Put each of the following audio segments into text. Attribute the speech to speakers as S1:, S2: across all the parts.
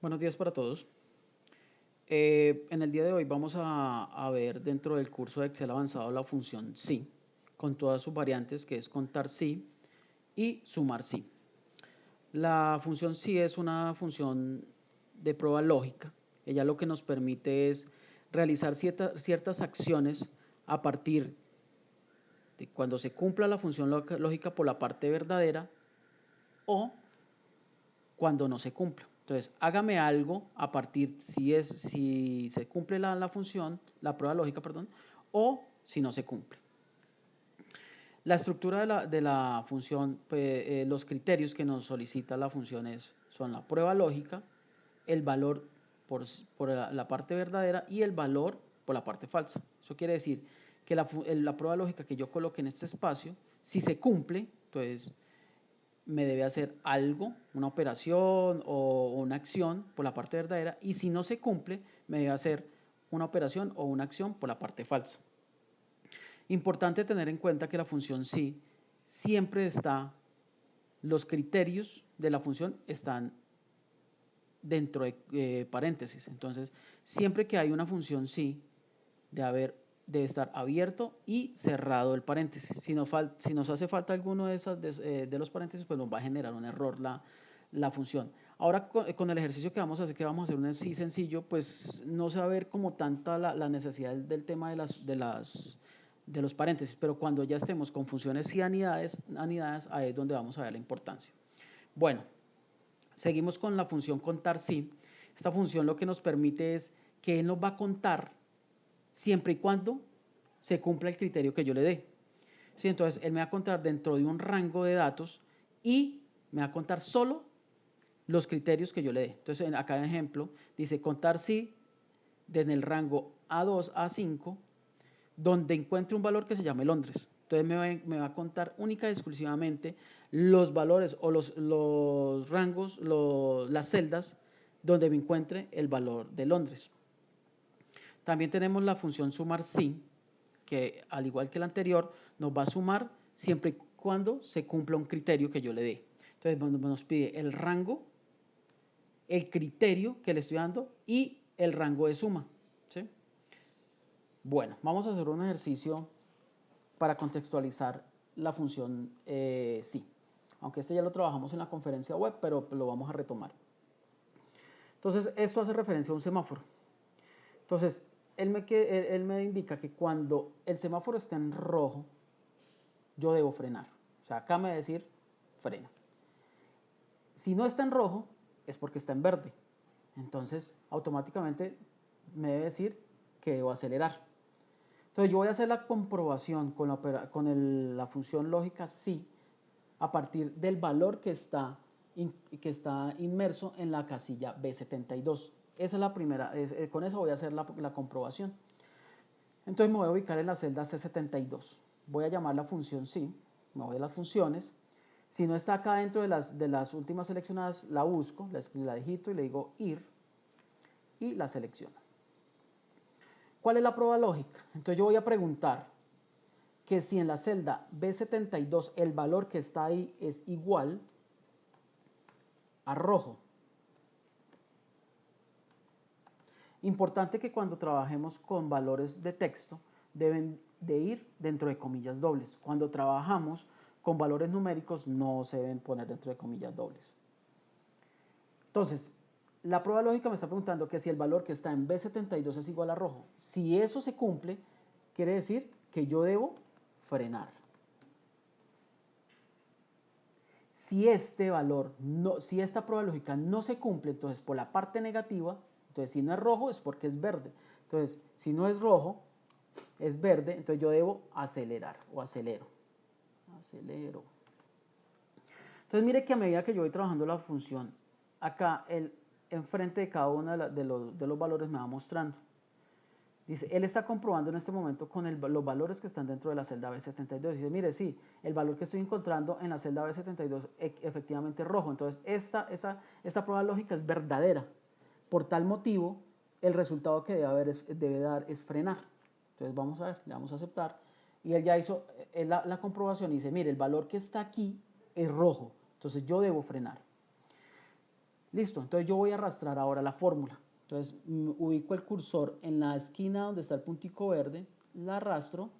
S1: Buenos días para todos. En el día de hoy vamos a ver dentro del curso de Excel avanzado la función sí, con todas sus variantes, que es contar sí y sumar sí. La función sí es una función de prueba lógica. Ella lo que nos permite es realizar ciertas acciones a partir de cuando se cumpla la función lógica por la parte verdadera o cuando no se cumpla. Entonces, hágame algo a partir si se cumple la función, la prueba lógica, perdón, o si no se cumple. La estructura de la función, pues, los criterios que nos solicita la función son la prueba lógica, el valor por la parte verdadera y el valor por la parte falsa. Eso quiere decir que la prueba lógica que yo coloque en este espacio, si se cumple, entonces me debe hacer algo, una operación o una acción por la parte verdadera, y si no se cumple, me debe hacer una operación o una acción por la parte falsa. Importante tener en cuenta que la función sí siempre está, los criterios de la función están dentro de paréntesis. Entonces, siempre que hay una función sí, debe estar abierto y cerrado el paréntesis. Si nos hace falta alguno de los paréntesis, pues nos va a generar un error la función. Ahora con el ejercicio que vamos a hacer, un sí sencillo, pues no se va a ver como tanta la necesidad del tema de los paréntesis, pero cuando ya estemos con funciones sí anidadas, ahí es donde vamos a ver la importancia. Bueno, seguimos con la función contar sí. Esta función lo que nos permite es que él nos va a contar siempre y cuando se cumpla el criterio que yo le dé. ¿Sí? Entonces, él me va a contar dentro de un rango de datos y me va a contar solo los criterios que yo le dé. Entonces, acá en ejemplo, dice contar sí desde el rango A2 a 5, donde encuentre un valor que se llame Londres. Entonces, me va a contar única y exclusivamente los valores o los rangos, las celdas donde me encuentre el valor de Londres. También tenemos la función sumar sí, que al igual que la anterior, nos va a sumar siempre y cuando se cumpla un criterio que yo le dé. Entonces nos pide el rango, el criterio que le estoy dando y el rango de suma. ¿Sí? Bueno, vamos a hacer un ejercicio para contextualizar la función sí. Aunque este ya lo trabajamos en la conferencia web, pero lo vamos a retomar. Entonces, esto hace referencia a un semáforo. Entonces, él me indica que cuando el semáforo está en rojo, yo debo frenar. O sea, acá me va a decir frena. Si no está en rojo, es porque está en verde. Entonces, automáticamente me debe decir que debo acelerar. Entonces, yo voy a hacer la comprobación con la función lógica sí a partir del valor que está inmerso en la casilla B72. Esa es la primera, con eso voy a hacer la comprobación. Entonces me voy a ubicar en la celda C72. Voy a llamar la función sí, me voy a las funciones. Si no está acá dentro de las últimas seleccionadas, la busco, la digito y le digo ir y la selecciono. ¿Cuál es la prueba lógica? Entonces yo voy a preguntar que si en la celda B72 el valor que está ahí es igual a rojo. Importante que cuando trabajemos con valores de texto deben de ir dentro de comillas dobles. Cuando trabajamos con valores numéricos no se deben poner dentro de comillas dobles. Entonces, la prueba lógica me está preguntando que si el valor que está en B72 es igual a rojo. Si eso se cumple, quiere decir que yo debo frenar. Si este valor, si esta prueba lógica no se cumple, entonces por la parte negativa, entonces si no es rojo es porque es verde. Entonces, si no es rojo, es verde, entonces yo debo acelerar o acelero. Acelero. Entonces mire que a medida que yo voy trabajando la función, acá enfrente de cada uno de los valores me va mostrando. Dice, él está comprobando en este momento con los valores que están dentro de la celda B72. Dice, mire, sí, el valor que estoy encontrando en la celda B72 efectivamente es rojo. Entonces, esta prueba lógica es verdadera. Por tal motivo, el resultado que debe dar es frenar. Entonces, vamos a ver, le vamos a aceptar. Y él ya hizo la comprobación y dice, mire, el valor que está aquí es rojo. Entonces, yo debo frenar. Listo, entonces yo voy a arrastrar ahora la fórmula. Entonces ubico el cursor en la esquina donde está el puntico verde, la arrastro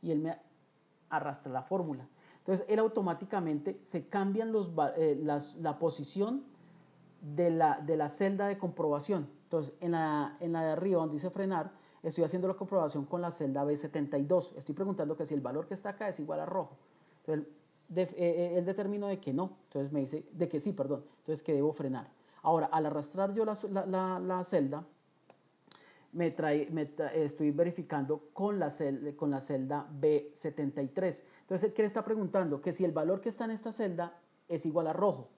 S1: y él me arrastra la fórmula. Entonces él automáticamente se cambian la posición de la celda de comprobación. Entonces en la de arriba donde dice frenar, estoy haciendo la comprobación con la celda B72. Estoy preguntando que si el valor que está acá es igual a rojo. Entonces él determinó de que no, entonces me dice de que sí, perdón, entonces que debo frenar. Ahora, al arrastrar yo la celda, estoy verificando con la celda B73. Entonces, ¿qué le está preguntando? Que si el valor que está en esta celda es igual a rojo.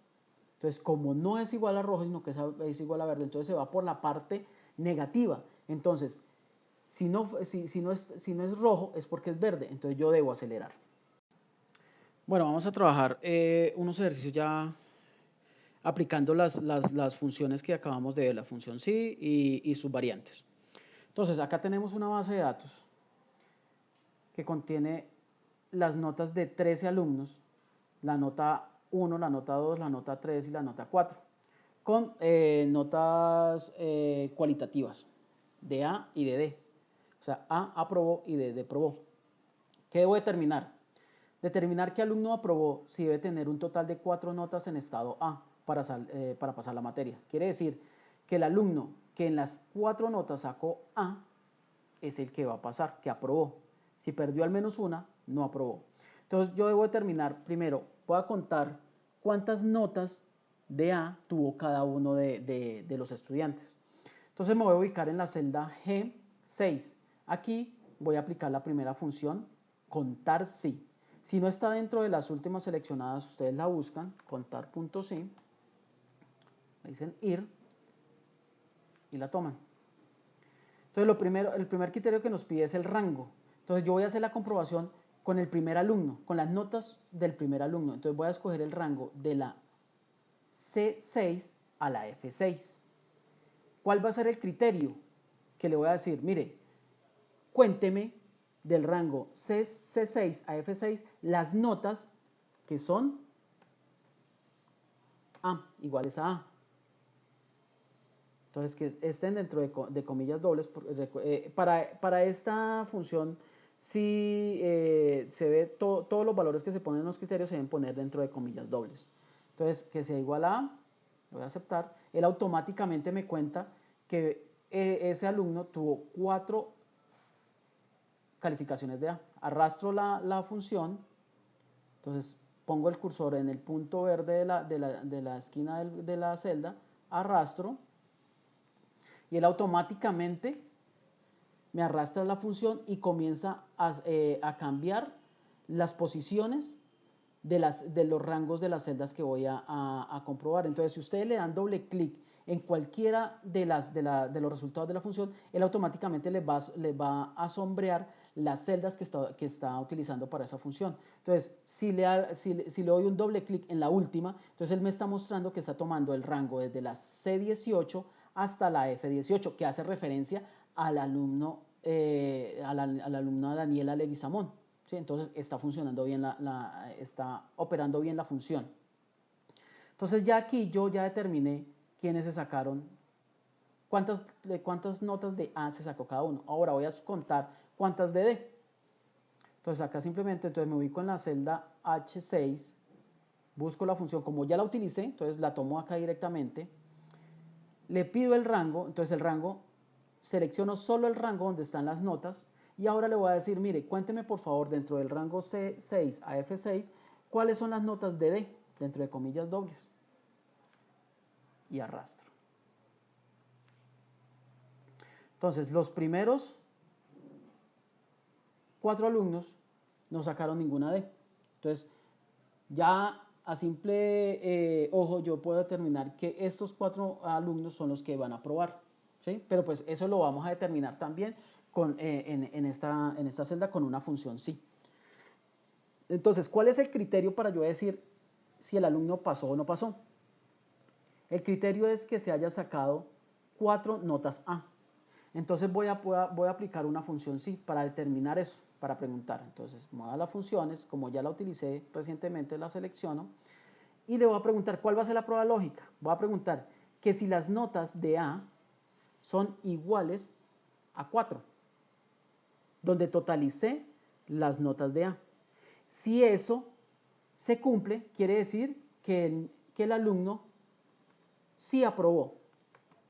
S1: Entonces, como no es igual a rojo, sino que es igual a verde, entonces se va por la parte negativa. Entonces, si no es rojo, es porque es verde, entonces yo debo acelerar. Bueno, vamos a trabajar unos ejercicios ya aplicando las funciones que acabamos de ver, la función sí y sus variantes. Entonces, acá tenemos una base de datos que contiene las notas de 13 alumnos, la nota 1, la nota 2, la nota 3 y la nota 4, con notas cualitativas de A y de D. O sea, A aprobó y D aprobó. ¿Qué debo determinar? Determinar qué alumno aprobó si debe tener un total de 4 notas en estado A para pasar la materia. Quiere decir que el alumno que en las 4 notas sacó A es el que va a pasar, que aprobó. Si perdió al menos una, no aprobó. Entonces yo debo determinar, primero, voy a contar cuántas notas de A tuvo cada uno de los estudiantes. Entonces me voy a ubicar en la celda G6. Aquí voy a aplicar la primera función, contar sí. Si no está dentro de las últimas seleccionadas, ustedes la buscan, contar.sí, le dicen ir y la toman. Entonces el primer criterio que nos pide es el rango. Entonces yo voy a hacer la comprobación con el primer alumno, con las notas del primer alumno. Entonces voy a escoger el rango de la C6 a la F6. ¿Cuál va a ser el criterio? Que le voy a decir, mire, cuénteme del rango C6 a F6 las notas que son A iguales a A. Entonces, que estén dentro de comillas dobles. Para esta función, si se ve todos los valores que se ponen en los criterios se deben poner dentro de comillas dobles. Entonces, que sea igual a, lo voy a aceptar, él automáticamente me cuenta que ese alumno tuvo 4 calificaciones de A. Arrastro la función, entonces pongo el cursor en el punto verde de la esquina de la celda, arrastro, y él automáticamente me arrastra la función y comienza a cambiar las posiciones de los rangos de las celdas que voy a comprobar. Entonces, si ustedes le dan doble clic en cualquiera de los resultados de la función, él automáticamente les va a sombrear las celdas que está utilizando para esa función. Entonces, si le doy un doble clic en la última, entonces él me está mostrando que está tomando el rango desde la C18 hasta la F18, que hace referencia al alumno, a la alumna Daniela Leguizamón. ¿Sí? Entonces está funcionando bien, está operando bien la función. Entonces ya aquí yo ya determiné quiénes se sacaron, cuántas notas de A se sacó cada uno. Ahora voy a contar cuántas de D. Entonces acá simplemente me ubico en la celda H6, busco la función, como ya la utilicé, entonces la tomo acá directamente, le pido el rango, entonces el rango, selecciono solo el rango donde están las notas y ahora le voy a decir, mire, cuénteme por favor dentro del rango C6 a F6, cuáles son las notas de D, dentro de comillas dobles, y arrastro. Entonces los primeros 4 alumnos no sacaron ninguna D. Entonces ya a simple ojo yo puedo determinar que estos 4 alumnos son los que van a aprobar, ¿sí? Pero pues eso lo vamos a determinar también en esta celda con una función sí. Entonces, ¿cuál es el criterio para yo decir si el alumno pasó o no pasó? El criterio es que se haya sacado 4 notas A. Entonces voy a aplicar una función sí para determinar eso, para preguntar. Entonces, me voy a las funciones, como ya la utilicé recientemente, la selecciono y le voy a preguntar cuál va a ser la prueba lógica. Voy a preguntar que si las notas de A son iguales a 4, donde totalicé las notas de A. Si eso se cumple, quiere decir que el alumno sí aprobó.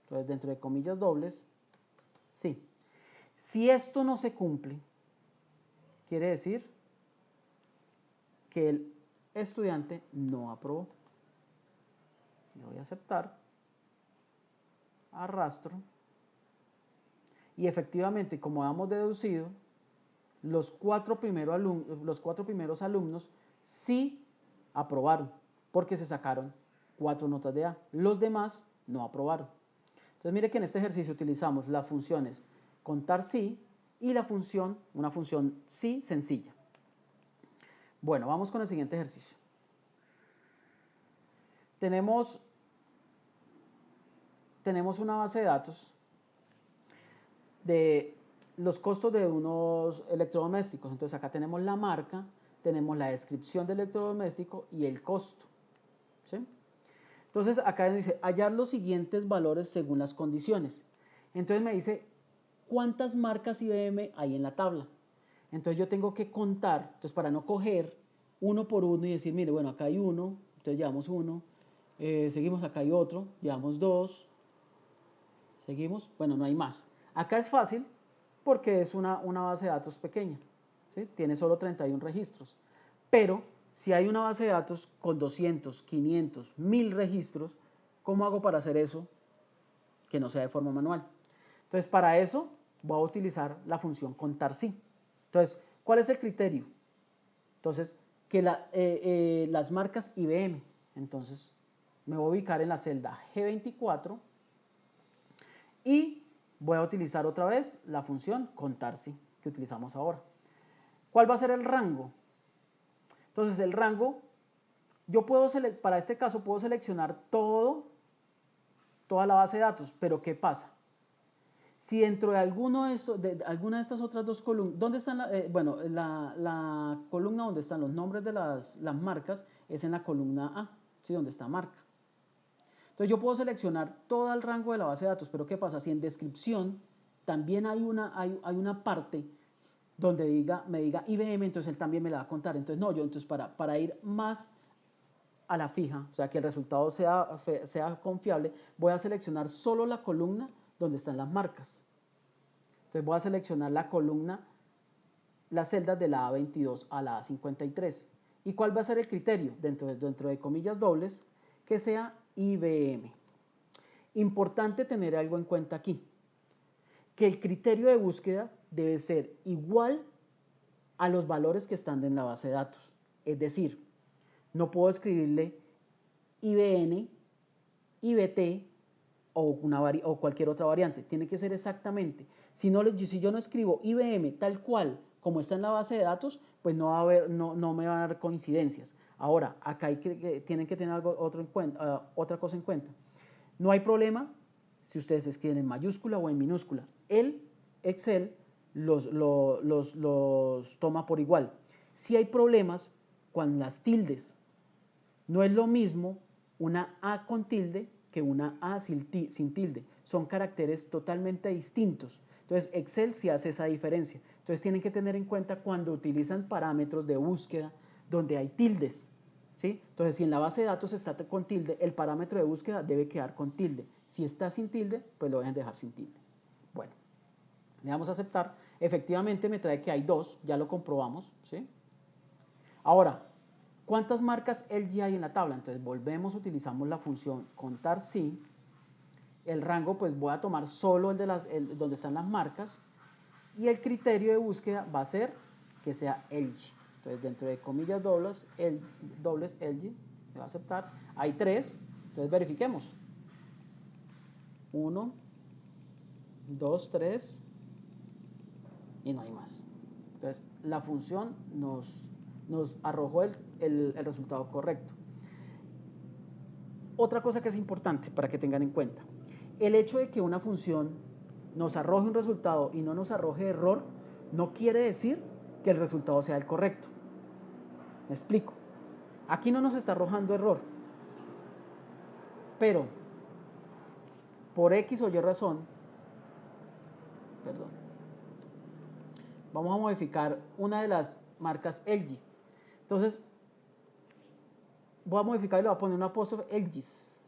S1: Entonces, dentro de comillas dobles, sí. Si esto no se cumple, quiere decir que el estudiante no aprobó. Le voy a aceptar, arrastro, y efectivamente, como hemos deducido, los cuatro primeros alumnos sí aprobaron, porque se sacaron 4 notas de A. Los demás no aprobaron. Entonces, mire que en este ejercicio utilizamos las funciones contar sí y una función sí sencilla. Bueno, vamos con el siguiente ejercicio. Tenemos una base de datos de los costos de unos electrodomésticos. Entonces, acá tenemos la marca, tenemos la descripción del electrodoméstico y el costo. ¿Sí? Entonces, acá dice hallar los siguientes valores según las condiciones. Entonces, me dice cuántas marcas IBM hay en la tabla. Entonces, yo tengo que contar, entonces, para no coger uno por uno y decir, mire, bueno, acá hay uno, entonces llevamos uno, seguimos, acá hay otro, llevamos dos, seguimos, bueno, no hay más. Acá es fácil porque es una base de datos pequeña, ¿sí? Tiene solo 31 registros, pero si hay una base de datos con 200, 500, 1000 registros, ¿cómo hago para hacer eso que no sea de forma manual? Entonces, para eso voy a utilizar la función contar sí. Entonces, ¿cuál es el criterio? Entonces, que las marcas IBM, entonces me voy a ubicar en la celda G24 y voy a utilizar otra vez la función contar sí que utilizamos ahora. ¿Cuál va a ser el rango? Entonces, el rango, yo puedo, para este caso, puedo seleccionar toda la base de datos, pero ¿qué pasa? Si dentro de alguna de estas otras dos columnas, ¿dónde están? Bueno, la columna donde están los nombres de las marcas es en la columna A, ¿sí? Donde está marca. Entonces yo puedo seleccionar todo el rango de la base de datos, pero ¿qué pasa? Si en descripción también hay una parte donde me diga IBM, entonces él también me la va a contar. Entonces no, entonces para ir más a la fija, o sea que el resultado sea confiable, voy a seleccionar solo la columna donde están las marcas. Entonces voy a seleccionar la columna, las celdas de la A22 a la A53. ¿Y cuál va a ser el criterio? Dentro de comillas dobles, que sea IBM. Importante tener algo en cuenta aquí, que el criterio de búsqueda debe ser igual a los valores que están en la base de datos. Es decir, no puedo escribirle IBN, IBT o cualquier otra variante. Tiene que ser exactamente. Si yo no escribo IBM tal cual como está en la base de datos, pues no me van a dar coincidencias. Ahora, acá tienen que tener otra cosa en cuenta. No hay problema si ustedes escriben en mayúscula o en minúscula. El Excel los toma por igual. Si hay problemas con las tildes, no es lo mismo una A con tilde que una A sin tilde. Son caracteres totalmente distintos. Entonces, Excel sí hace esa diferencia. Entonces, tienen que tener en cuenta cuando utilizan parámetros de búsqueda donde hay tildes. ¿Sí? Entonces, si en la base de datos está con tilde, el parámetro de búsqueda debe quedar con tilde. Si está sin tilde, pues lo deben dejar sin tilde. Bueno, le damos a aceptar. Efectivamente me trae que hay 2, ya lo comprobamos. ¿Sí? Ahora, ¿cuántas marcas LG hay en la tabla? Entonces volvemos, utilizamos la función contar sí. El rango, pues voy a tomar solo donde están las marcas. Y el criterio de búsqueda va a ser que sea LG. Entonces, dentro de comillas dobles LG, le va a aceptar. Hay 3, entonces verifiquemos. 1, 2, 3 y no hay más. Entonces, la función nos arrojó el resultado correcto. Otra cosa que es importante para que tengan en cuenta, el hecho de que una función nos arroje un resultado y no nos arroje error, no quiere decir que el resultado sea el correcto. Me explico. Aquí no nos está arrojando error, pero por X o Y razón, perdón, vamos a modificar una de las marcas LG. Entonces, voy a modificar y le voy a poner una apóstrofe LGs.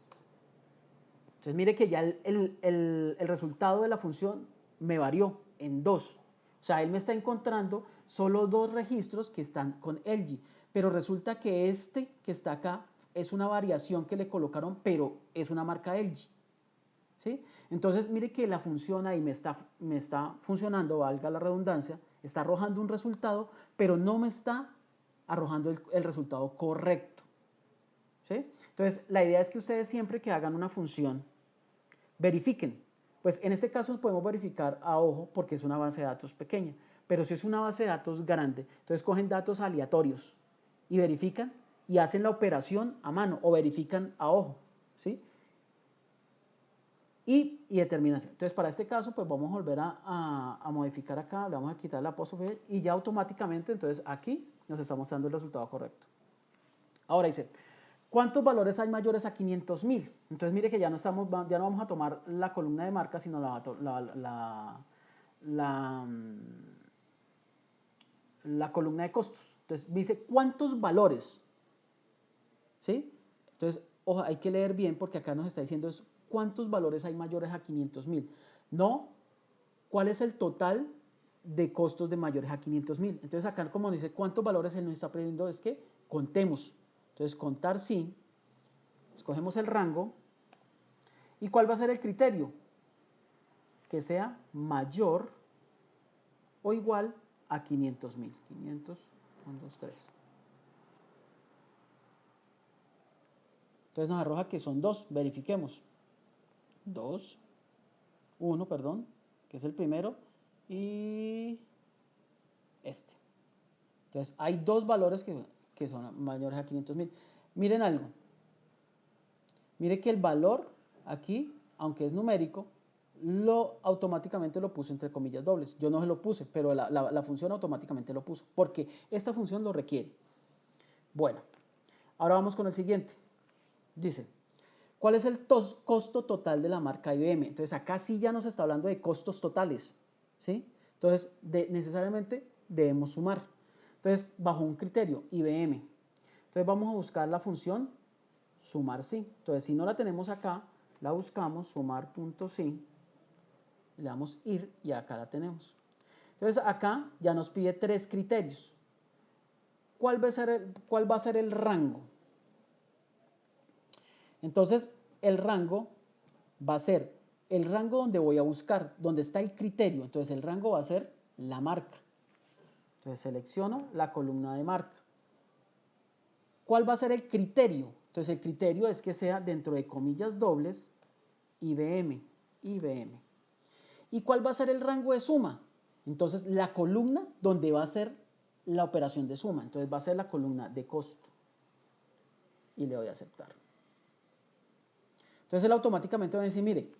S1: Entonces, mire que ya el resultado de la función me varió en 2. O sea, él me está encontrando solo 2 registros que están con LG. Pero resulta que este que está acá es una variación que le colocaron, pero es una marca LG. ¿Sí? Entonces, mire que la función ahí me está funcionando, valga la redundancia, está arrojando un resultado, pero no me está arrojando el resultado correcto. ¿Sí? Entonces, la idea es que ustedes siempre que hagan una función, verifiquen. Pues en este caso podemos verificar a ojo porque es una base de datos pequeña, pero si es una base de datos grande, entonces cogen datos aleatorios y verifican y hacen la operación a mano o verifican a ojo, ¿sí? Y determinación. Entonces, para este caso, pues vamos a volver a modificar acá, le vamos a quitar la apóstrofe y ya automáticamente, entonces aquí nos está mostrando el resultado correcto. Ahora dice, ¿cuántos valores hay mayores a 500.000? Entonces, mire que ya no vamos a tomar la columna de marca, sino la columna de costos. Entonces, dice, ¿cuántos valores? ¿Sí? Entonces, ojo, hay que leer bien porque acá nos está diciendo es cuántos valores hay mayores a 500.000. No, ¿cuál es el total de costos de mayores a 500.000? Entonces, acá como dice cuántos valores él nos está pidiendo es que contemos. Entonces, contar sí, escogemos el rango. ¿Y cuál va a ser el criterio? Que sea mayor o igual a 500.000. 500, 1, 2, 3. Entonces nos arroja que son 2, verifiquemos. 2, 1, perdón, que es el primero, y este. Entonces hay 2 valores que son mayores a 500.000. Miren algo. Mire que el valor aquí, aunque es numérico, automáticamente lo puso entre comillas dobles. Yo no se lo puse, pero la función automáticamente lo puso, porque esta función lo requiere. Bueno, ahora vamos con el siguiente. Dice, ¿cuál es el costo total de la marca IBM? Entonces acá sí ya nos está hablando de costos totales, ¿sí? Entonces necesariamente debemos sumar. Entonces bajo un criterio IBM. Entonces vamos a buscar la función sumar sí. Entonces si no la tenemos acá, la buscamos sumar.sí, le damos ir y acá la tenemos. Entonces acá ya nos pide 3 criterios. ¿Cuál va a ser el rango? Entonces, el rango va a ser el rango donde voy a buscar, donde está el criterio. Entonces, el rango va a ser la marca. Entonces, selecciono la columna de marca. ¿Cuál va a ser el criterio? Entonces, el criterio es que sea dentro de comillas dobles IBM. ¿Y cuál va a ser el rango de suma? Entonces, la columna donde va a ser la operación de suma. Entonces, va a ser la columna de costo. Y le doy a aceptar. Entonces él automáticamente va a decir, mire,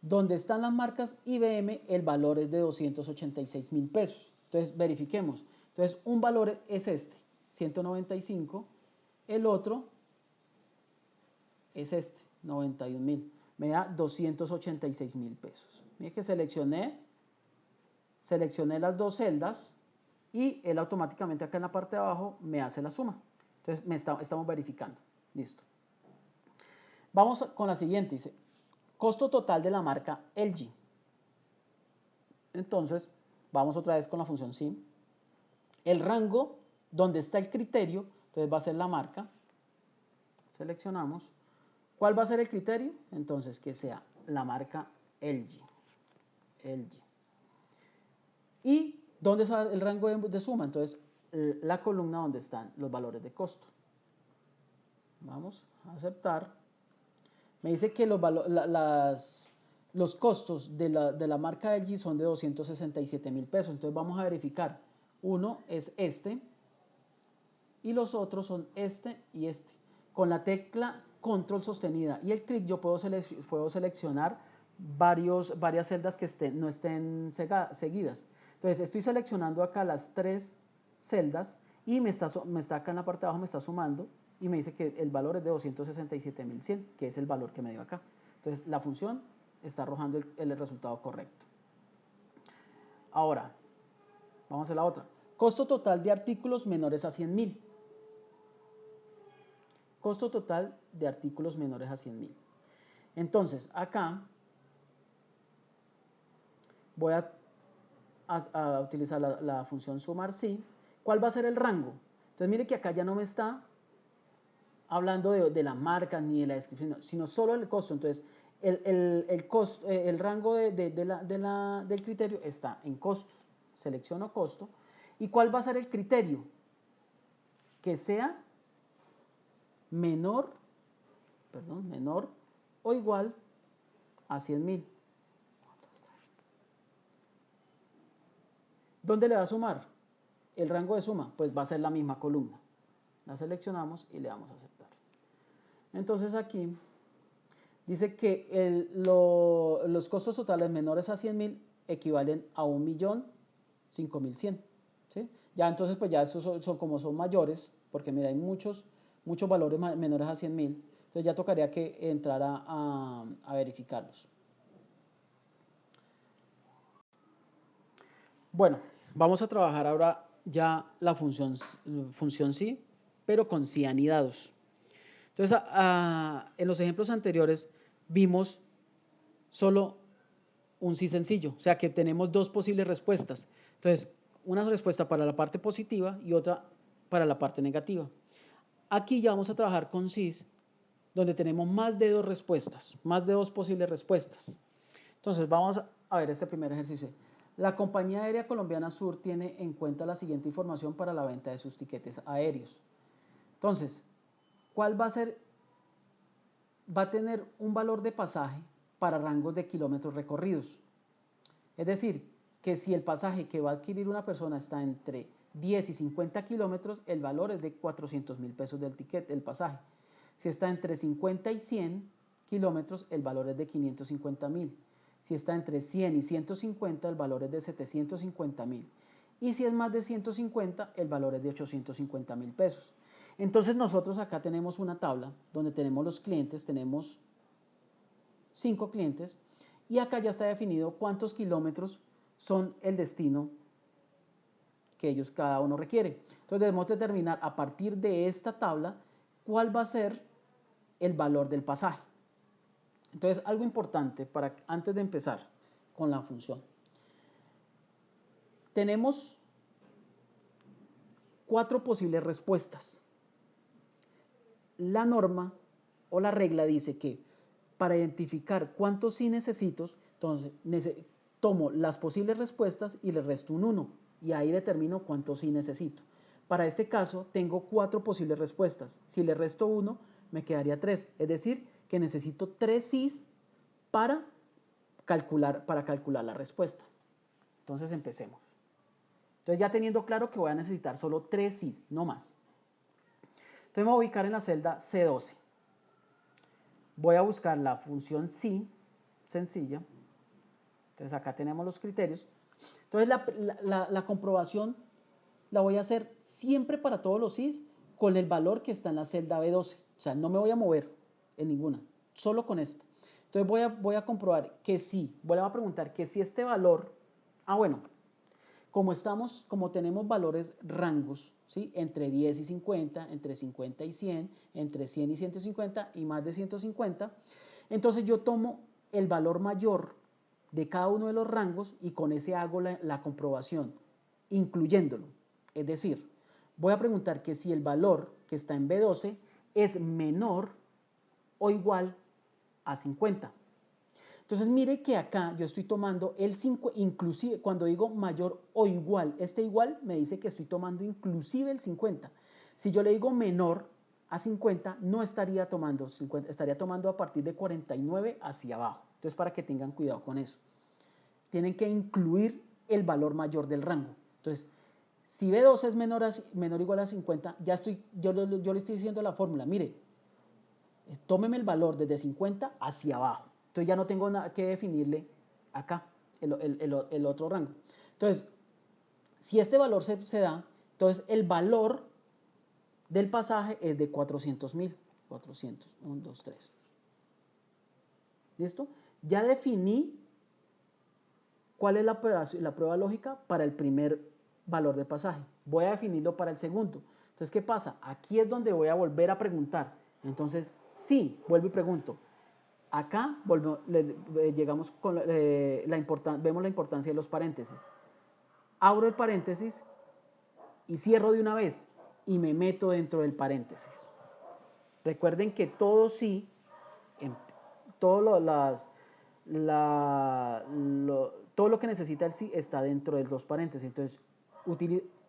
S1: donde están las marcas IBM, el valor es de 286.000 pesos. Entonces verifiquemos. Entonces un valor es este, 195. El otro es este, 91.000. Me da 286.000 pesos. Mire que seleccioné las 2 celdas y él automáticamente acá en la parte de abajo me hace la suma. Entonces estamos verificando. Listo. Vamos con la siguiente, dice, costo total de la marca LG. Entonces, vamos otra vez con la función SIM. El rango, donde está el criterio, entonces va a ser la marca. Seleccionamos. ¿Cuál va a ser el criterio? Entonces, que sea la marca LG. ¿Y dónde está el rango de suma? Entonces, la columna donde están los valores de costo. Vamos a aceptar. Me dice que los costos de la marca LG son de 267.000 pesos. Entonces vamos a verificar. Uno es este y los otros son este y este. Con la tecla control sostenida y el clic yo puedo seleccionar varias celdas que no estén seguidas. Entonces estoy seleccionando acá las 3 celdas y me está acá en la parte de abajo, me está sumando y me dice que el valor es de 267.100, que es el valor que me dio acá. Entonces la función está arrojando el resultado correcto. Ahora, vamos a hacer la otra. Costo total de artículos menores a 100.000. Costo total de artículos menores a 100.000. Entonces, acá voy a utilizar la función sumar sí. ¿Cuál va a ser el rango? Entonces, mire que acá ya no me está hablando de la marca ni de la descripción, sino solo el costo. Entonces, el rango del criterio está en costos. Selecciono costo. ¿Y cuál va a ser el criterio? Que sea menor o igual a 100.000. ¿Dónde le va a sumar? El rango de suma, pues va a ser la misma columna. La seleccionamos y le damos a aceptar. Entonces aquí dice que los costos totales menores a 100.000 equivalen a 1.005.100. ¿Sí? Ya entonces pues ya esos como son mayores, porque mira hay muchos valores menores a 100.000, entonces ya tocaría que entrara a verificarlos. Bueno, vamos a trabajar ahora ya la función sí, pero con sí anidados. Entonces, en los ejemplos anteriores vimos solo un sí sencillo, o sea que tenemos dos posibles respuestas. Entonces, una respuesta para la parte positiva y otra para la parte negativa. Aquí ya vamos a trabajar con sís, donde tenemos más de dos respuestas, más de dos posibles respuestas. Entonces, vamos a ver este primer ejercicio. La compañía aérea colombiana Sur tiene en cuenta la siguiente información para la venta de sus tiquetes aéreos. Entonces, ¿cuál va a ser? Va a tener un valor de pasaje para rangos de kilómetros recorridos. Es decir, que si el pasaje que va a adquirir una persona está entre 10 y 50 kilómetros, el valor es de 400.000 pesos del ticket, el pasaje. Si está entre 50 y 100 kilómetros, el valor es de 550.000. Si está entre 100 y 150, el valor es de 750.000. Y si es más de 150, el valor es de 850.000 pesos. Entonces nosotros acá tenemos una tabla donde tenemos los clientes, tenemos 5 clientes, y acá ya está definido cuántos kilómetros son el destino que ellos cada uno requiere. Entonces debemos determinar a partir de esta tabla cuál va a ser el valor del pasaje. Entonces algo importante antes de empezar con la función. Tenemos 4 posibles respuestas. La norma o la regla dice que para identificar cuántos sí necesito, entonces tomo las posibles respuestas y le resto un 1 y ahí determino cuántos sí necesito. Para este caso tengo 4 posibles respuestas. Si le resto 1 me quedaría 3, es decir que necesito 3 sís para calcular la respuesta. Entonces empecemos. Entonces ya teniendo claro que voy a necesitar solo 3 sís, no más. Entonces me voy a ubicar en la celda C12. Voy a buscar la función sí, sencilla. Entonces acá tenemos los criterios. Entonces la comprobación la voy a hacer siempre para todos los sís con el valor que está en la celda B12. O sea, no me voy a mover en ninguna, solo con esta. Entonces voy a comprobar que sí, voy a preguntar que si este valor, bueno, como tenemos valores rangos, ¿sí? Entre 10 y 50, entre 50 y 100, entre 100 y 150 y más de 150, entonces yo tomo el valor mayor de cada uno de los rangos y con ese hago la comprobación, incluyéndolo. Es decir, voy a preguntar que si el valor que está en B12 es menor o igual a 50. Entonces mire que acá yo estoy tomando el 5, inclusive cuando digo mayor o igual, este igual me dice que estoy tomando inclusive el 50. Si yo le digo menor a 50, no estaría tomando 50, estaría tomando a partir de 49 hacia abajo. Entonces para que tengan cuidado con eso. Tienen que incluir el valor mayor del rango. Entonces, si B12 es menor o igual a 50, yo le estoy diciendo la fórmula, mire, tómeme el valor desde 50 hacia abajo. Entonces ya no tengo nada que definirle acá, el otro rango. Entonces, si este valor se da, entonces el valor del pasaje es de 400.000. 400, 1, 2, 3. ¿Listo? Ya definí cuál es la prueba lógica para el primer valor de pasaje. Voy a definirlo para el segundo. Entonces, ¿qué pasa? Aquí es donde voy a volver a preguntar. Entonces, sí, vuelvo y pregunto. Acá llegamos con vemos la importancia de los paréntesis. Abro el paréntesis y cierro de una vez y me meto dentro del paréntesis. Recuerden que todo sí, todo lo que necesita el sí está dentro de los paréntesis. Entonces,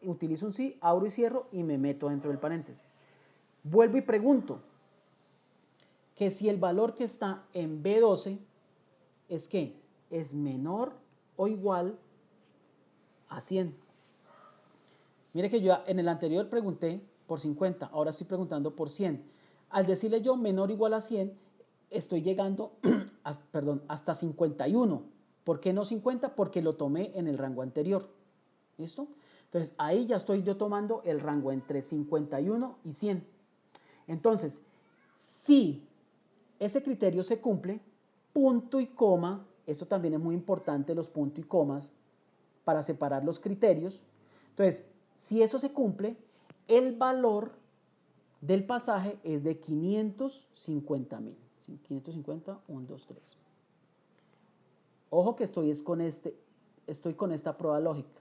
S1: utilizo un sí, abro y cierro y me meto dentro del paréntesis. Vuelvo y pregunto que si el valor que está en B12 es que es menor o igual a 100. Mire que yo en el anterior pregunté por 50, ahora estoy preguntando por 100. Al decirle yo menor o igual a 100, estoy llegando hasta 51. ¿Por qué no 50? Porque lo tomé en el rango anterior. ¿Listo? Entonces ahí ya estoy yo tomando el rango entre 51 y 100. Entonces, si ese criterio se cumple, punto y coma, esto también es muy importante, los puntos y comas, para separar los criterios. Entonces, si eso se cumple, el valor del pasaje es de 550.000. 550, 1, 2, 3. Ojo que estoy con esta prueba lógica.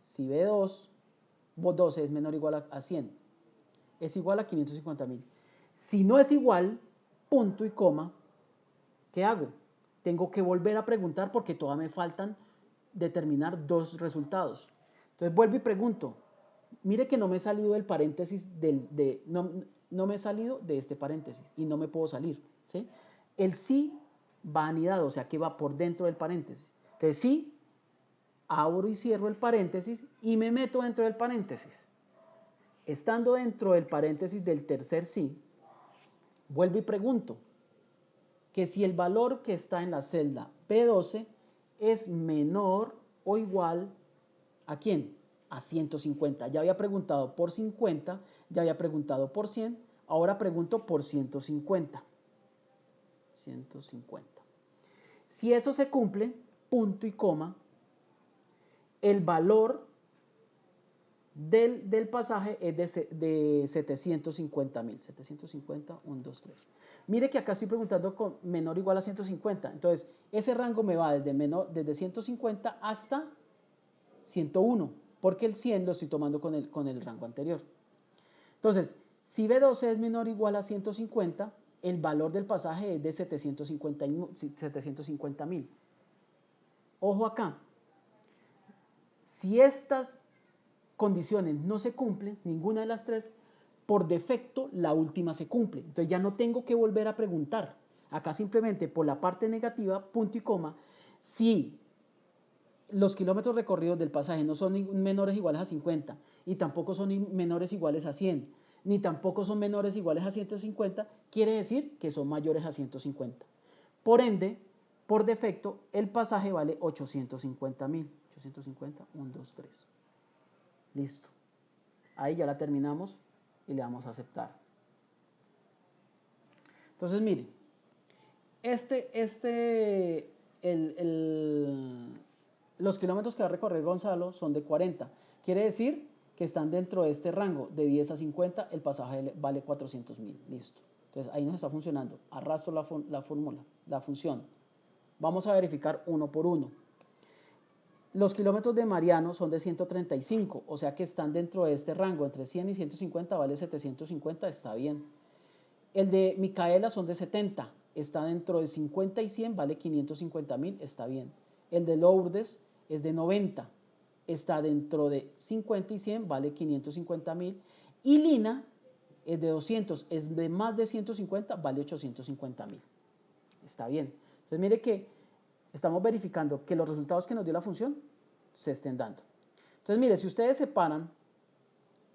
S1: Si B12 es menor o igual a 100, es igual a 550.000. Si no es igual, punto y coma, ¿qué hago? Tengo que volver a preguntar porque todavía me faltan determinar dos resultados. Entonces vuelvo y pregunto. Mire que no me he salido del paréntesis, no me he salido de este paréntesis y no me puedo salir. ¿Sí? El sí va anidado, o sea que va por dentro del paréntesis. Entonces sí, abro y cierro el paréntesis y me meto dentro del paréntesis. Estando dentro del paréntesis del tercer sí, vuelvo y pregunto que si el valor que está en la celda P12 es menor o igual ¿a quién? A 150. Ya había preguntado por 50, ya había preguntado por 100, ahora pregunto por 150. 150. Si eso se cumple, punto y coma, el valor del pasaje es de 750.000. 750, 1, 2, 3. Mire que acá estoy preguntando con menor o igual a 150. Entonces, ese rango me va desde 150 hasta 101, porque el 100 lo estoy tomando con el rango anterior. Entonces, si B12 es menor o igual a 150, el valor del pasaje es de 750.000. Ojo acá, si estas condiciones no se cumplen, ninguna de las tres, por defecto la última se cumple. Entonces ya no tengo que volver a preguntar. Acá simplemente por la parte negativa, punto y coma, si los kilómetros recorridos del pasaje no son menores o iguales a 50 y tampoco son menores o iguales a 100, ni tampoco son menores o iguales a 150, quiere decir que son mayores a 150. Por ende, por defecto, el pasaje vale 850.000. 850, 1, 2, 3. Listo. Ahí ya la terminamos y le damos a aceptar. Entonces, miren, los kilómetros que va a recorrer Gonzalo son de 40. Quiere decir que están dentro de este rango de 10 a 50, el pasaje vale 400.000. Listo. Entonces ahí nos está funcionando. Arrastro la fórmula, la función. Vamos a verificar uno por uno. Los kilómetros de Mariano son de 135, o sea que están dentro de este rango, entre 100 y 150 vale 750, está bien. El de Micaela son de 70, está dentro de 50 y 100, vale 550.000, está bien. El de Lourdes es de 90, está dentro de 50 y 100, vale 550.000. Y Lina es de 200, es de más de 150, vale 850.000. Está bien. Entonces mire que estamos verificando que los resultados que nos dio la función se estén dando. Entonces mire, si ustedes separan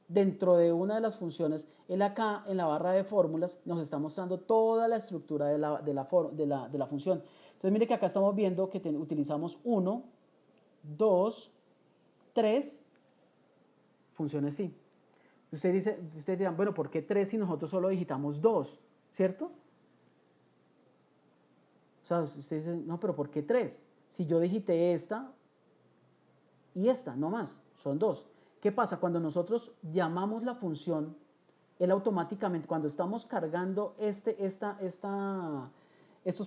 S1: dentro de una de las funciones, él acá en la barra de fórmulas nos está mostrando toda la estructura de la función. Entonces mire que acá estamos viendo que utilizamos 1, 2, 3 funciones sí. Ustedes dirán, bueno, ¿por qué 3 si nosotros solo digitamos 2? ¿Cierto? O sea, usted dice, no, pero ¿por qué 3? Si yo digité esta y esta, no más, son 2. ¿Qué pasa? Cuando nosotros llamamos la función, él automáticamente, cuando estamos cargando estos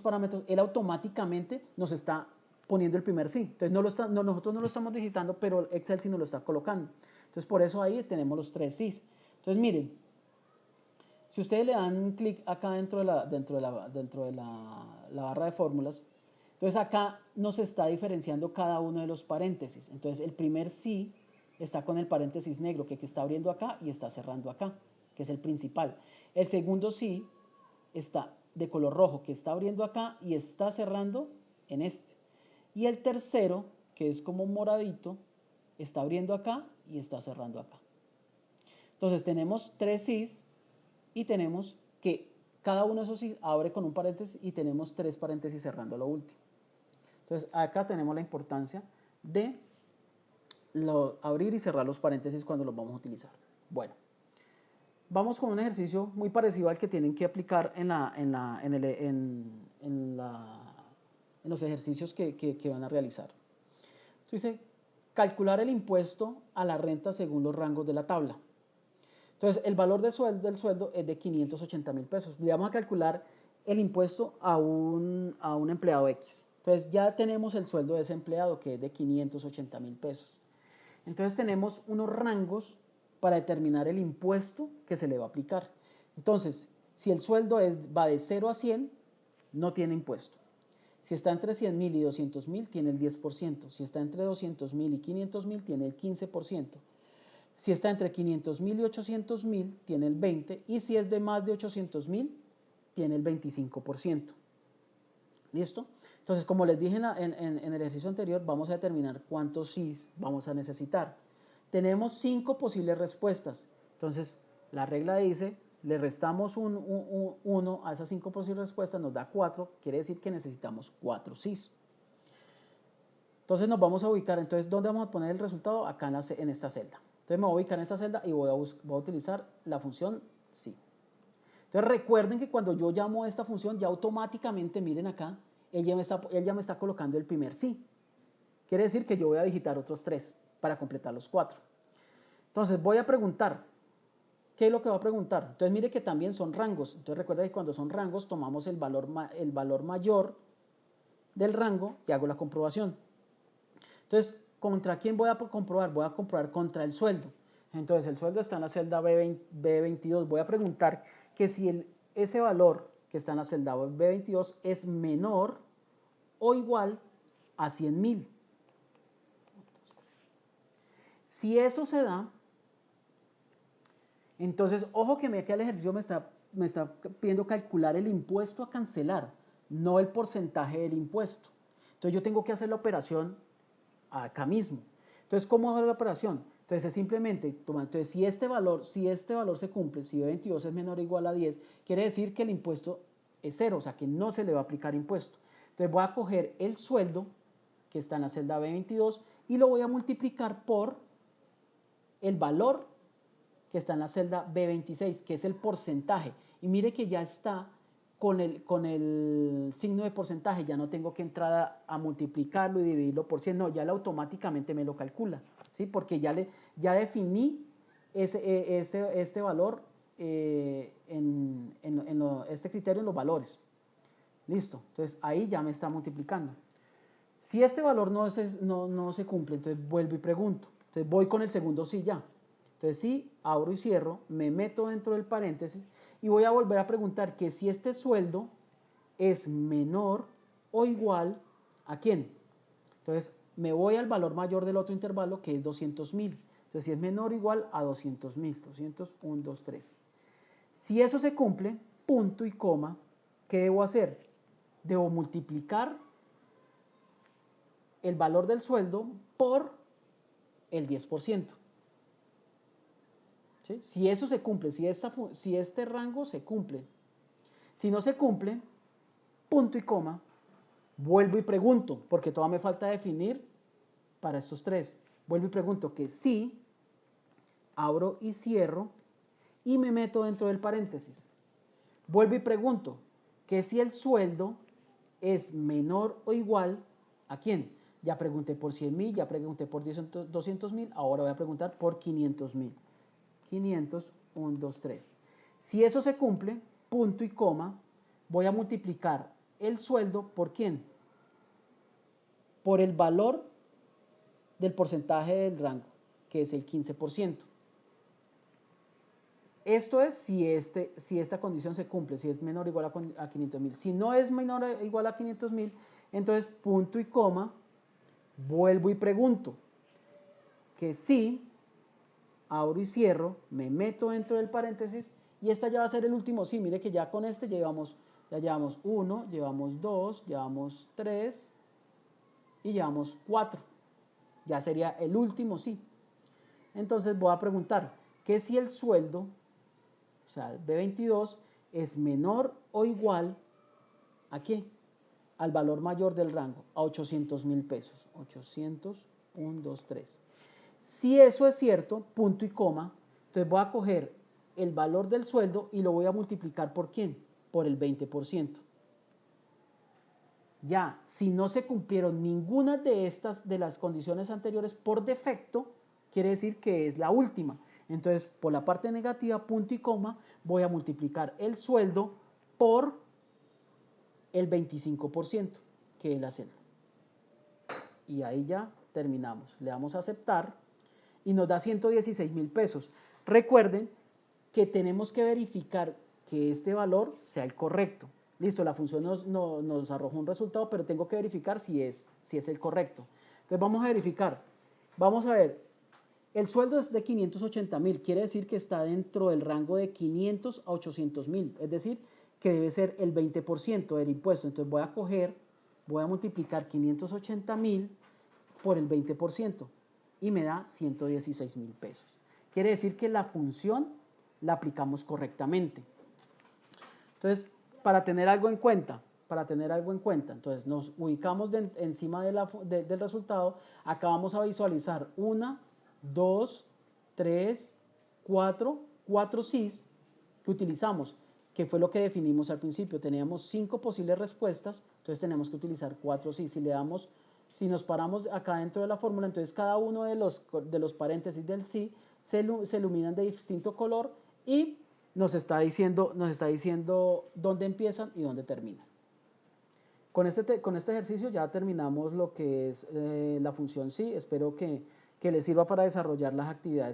S1: parámetros, él automáticamente nos está poniendo el primer sí. Entonces nosotros no lo estamos digitando, pero Excel sí nos lo está colocando. Entonces por eso ahí tenemos los 3 sí. Entonces miren, si ustedes le dan clic acá dentro de la barra de fórmulas, entonces acá nos está diferenciando cada uno de los paréntesis. Entonces el primer sí está con el paréntesis negro que está abriendo acá y está cerrando acá, que es el principal. El segundo sí está de color rojo, que está abriendo acá y está cerrando en este. Y el tercero, que es como moradito, está abriendo acá y está cerrando acá. Entonces tenemos 3 sís y tenemos que cada uno de esos sí abre con un paréntesis y tenemos 3 paréntesis cerrando lo último. Entonces acá tenemos la importancia de abrir y cerrar los paréntesis cuando los vamos a utilizar. Bueno, vamos con un ejercicio muy parecido al que tienen que aplicar en los ejercicios que van a realizar. Entonces dice, calcular el impuesto a la renta según los rangos de la tabla. Entonces, el valor del sueldo es de 580.000 pesos. Le vamos a calcular el impuesto a un empleado X. Entonces, ya tenemos el sueldo de ese empleado, que es de 580.000 pesos. Entonces, tenemos unos rangos para determinar el impuesto que se le va a aplicar. Entonces, si el sueldo va de 0 a 100, no tiene impuesto. Si está entre 100.000 y 200.000, tiene el 10%. Si está entre 200.000 y 500.000, tiene el 15%. Si está entre 500.000 y 800.000, tiene el 20%. Y si es de más de 800.000, tiene el 25%. ¿Listo? Entonces, como les dije en el ejercicio anterior, vamos a determinar cuántos sís vamos a necesitar. Tenemos 5 posibles respuestas. Entonces, la regla dice, le restamos 1 a esas 5 posibles respuestas, nos da 4, quiere decir que necesitamos 4 sís. Entonces nos vamos a ubicar, entonces, ¿dónde vamos a poner el resultado? Acá en esta celda. Entonces me voy a ubicar en esta celda y voy a utilizar la función sí. Entonces recuerden que cuando yo llamo a esta función, ya automáticamente, miren acá, él ya me está colocando el primer sí. Quiere decir que yo voy a digitar otros 3 para completar los 4. Entonces voy a preguntar, ¿qué es lo que va a preguntar? Entonces mire que también son rangos. Entonces recuerda que cuando son rangos tomamos el valor mayor del rango y hago la comprobación. Entonces, ¿contra quién voy a comprobar? Voy a comprobar contra el sueldo. Entonces, el sueldo está en la celda B22. Voy a preguntar que si ese valor que está en la celda B22 es menor o igual a 100.000. Si eso se da, entonces, ojo que el ejercicio me está pidiendo calcular el impuesto a cancelar, no el porcentaje del impuesto. Entonces, yo tengo que hacer la operación acá mismo. Entonces, ¿cómo hago la operación? Entonces, es simplemente, entonces, si este valor se cumple, si B22 es menor o igual a 10, quiere decir que el impuesto es 0, o sea, que no se le va a aplicar impuesto. Entonces, voy a coger el sueldo que está en la celda B22 y lo voy a multiplicar por el valor que está en la celda B26, que es el porcentaje. Y mire que ya está con el signo de porcentaje, ya no tengo que entrar a multiplicarlo y dividirlo por 100, no, ya él automáticamente me lo calcula, ¿sí? Porque ya definí este valor, este criterio en los valores. Listo, entonces ahí ya me está multiplicando. Si este valor no se cumple, entonces vuelvo y pregunto. Entonces voy con el segundo sí ya. Entonces sí, abro y cierro, me meto dentro del paréntesis y voy a volver a preguntar que si este sueldo es menor o igual a quién. Entonces me voy al valor mayor del otro intervalo que es 200.000. Entonces si es menor o igual a 200.000, 201, 2, 3. Si eso se cumple, punto y coma, ¿qué debo hacer? Debo multiplicar el valor del sueldo por el 10%. ¿Sí? Si eso se cumple, si este rango se cumple, si no se cumple, punto y coma, vuelvo y pregunto, porque todavía me falta definir para estos 3. Vuelvo y pregunto que sí, abro y cierro y me meto dentro del paréntesis. Vuelvo y pregunto que si el sueldo es menor o igual ¿a quién? Ya pregunté por 100.000, ya pregunté por 200.000, ahora voy a preguntar por 500.000. 500, 1, 2, 3. Si eso se cumple, punto y coma, voy a multiplicar el sueldo por ¿quién? Por el valor del porcentaje del rango, que es el 15%. Esto es si esta condición se cumple, si es menor o igual a 500.000. Si no es menor o igual a 500.000, entonces punto y coma, vuelvo y pregunto que si, abro y cierro, me meto dentro del paréntesis y esta ya va a ser el último sí. Mire que ya con este ya llevamos 1, llevamos 2, llevamos 3 y llevamos 4. Ya sería el último sí. Entonces voy a preguntar que si el sueldo, o sea, el B22, es menor o igual ¿a qué? Al valor mayor del rango, a 800.000 pesos. 800, 1, 2, 3. Si eso es cierto, punto y coma, entonces voy a coger el valor del sueldo y lo voy a multiplicar por ¿quién? Por el 20%. Ya, si no se cumplieron ninguna de las condiciones anteriores por defecto, quiere decir que es la última. Entonces, por la parte negativa, punto y coma, voy a multiplicar el sueldo por el 25%, que es la celda. Y ahí ya terminamos. Le damos a aceptar y nos da 116.000 pesos. Recuerden que tenemos que verificar que este valor sea el correcto. Listo, la función nos arrojó un resultado, pero tengo que verificar si es el correcto. Entonces vamos a verificar. Vamos a ver, el sueldo es de 580.000, quiere decir que está dentro del rango de 500 a 800.000, es decir, que debe ser el 20% del impuesto. Entonces voy a multiplicar 580.000 por el 20% y me da 116.000 pesos. Quiere decir que la función la aplicamos correctamente. Entonces, para tener algo en cuenta, entonces nos ubicamos encima del resultado. Acá vamos a visualizar 1, 2, 3, 4 sís que utilizamos, que fue lo que definimos al principio. Teníamos 5 posibles respuestas, entonces tenemos que utilizar 4 sís. Si nos paramos acá dentro de la fórmula, entonces cada uno de los paréntesis del sí se iluminan de distinto color y nos está diciendo dónde empiezan y dónde terminan. Con este ejercicio ya terminamos lo que es la función sí. Espero que les sirva para desarrollar las actividades